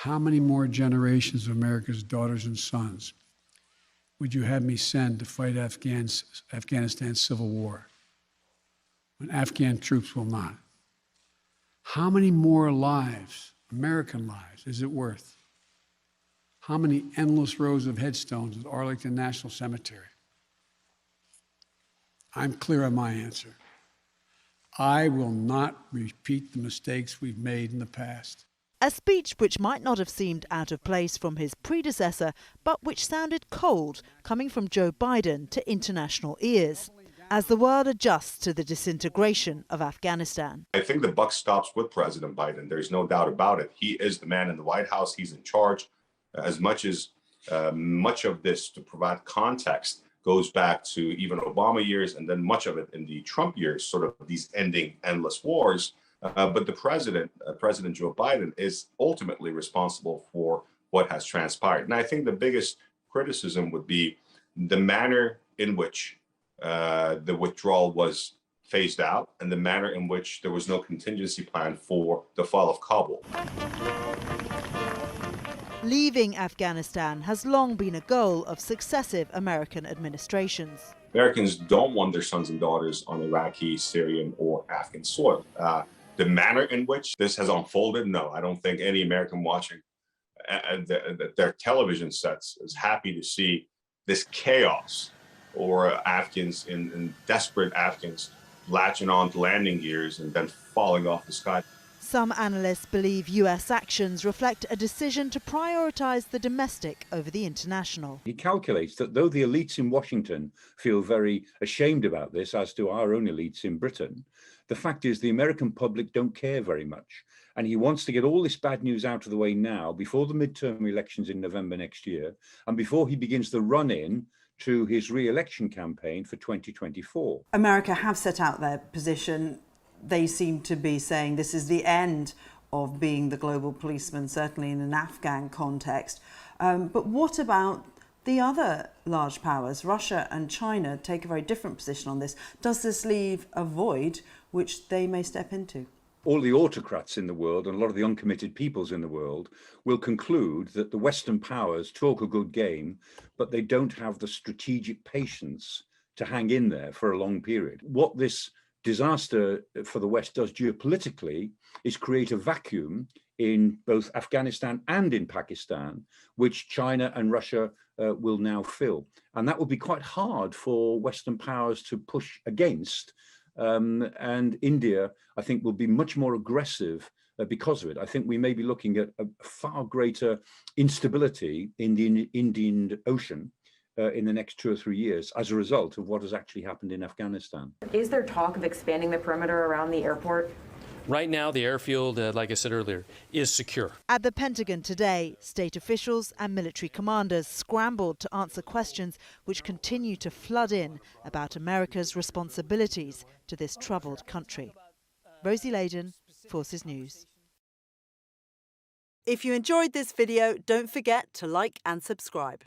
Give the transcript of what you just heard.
How many more generations of America's daughters and sons would you have me send to fight Afghanistan's civil war when Afghan troops will not? How many more lives, American lives, is it worth? How many endless rows of headstones at Arlington National Cemetery? I'm clear on my answer. I will not repeat the mistakes we've made in the past. A speech which might not have seemed out of place from his predecessor, but which sounded cold coming from Joe Biden to international ears, as the world adjusts to the disintegration of Afghanistan. I think the buck stops with President Biden. There's no doubt about it. He is the man in the White House. He's in charge. As much as much of this, to provide context, goes back to even Obama years, and then much of it in the Trump years, sort of these ending endless wars. But the president, President Joe Biden, is ultimately responsible for what has transpired. And I think the biggest criticism would be the manner in which the withdrawal was phased out and the manner in which there was no contingency plan for the fall of Kabul. Leaving Afghanistan has long been a goal of successive American administrations. Americans don't want their sons and daughters on Iraqi, Syrian, or Afghan soil. The manner in which this has unfolded, no, I don't think any American watching their television sets is happy to see this chaos, or Afghans desperate Afghans latching on to landing gears and then falling off the sky. Some analysts believe US actions reflect a decision to prioritize the domestic over the international. He calculates that though the elites in Washington feel very ashamed about this, as do our own elites in Britain, the fact is the American public don't care very much. And he wants to get all this bad news out of the way now, before the midterm elections in November next year, and before he begins the run-in to his re-election campaign for 2024. America have set out their position. They seem to be saying this is the end of being the global policeman, certainly in an Afghan context. But what about the other large powers? Russia and China take a very different position on this. Does this leave a void which they may step into? All the autocrats in the world and a lot of the uncommitted peoples in the world will conclude that the Western powers talk a good game, but they don't have the strategic patience to hang in there for a long period. What this disaster for the West does geopolitically is create a vacuum in both Afghanistan and in Pakistan, which China and Russia will now fill. And that will be quite hard for Western powers to push against. And India, I think, will be much more aggressive because of it. I think we may be looking at a far greater instability in the Indian Ocean in the next 2 or 3 years as a result of what has actually happened in Afghanistan. Is there talk of expanding the perimeter around the airport? Right now, the airfield, like I said earlier, is secure. At the Pentagon today, state officials and military commanders scrambled to answer questions which continue to flood in about America's responsibilities to this troubled country. Rosie Laydon, Forces News. If you enjoyed this video, don't forget to like and subscribe.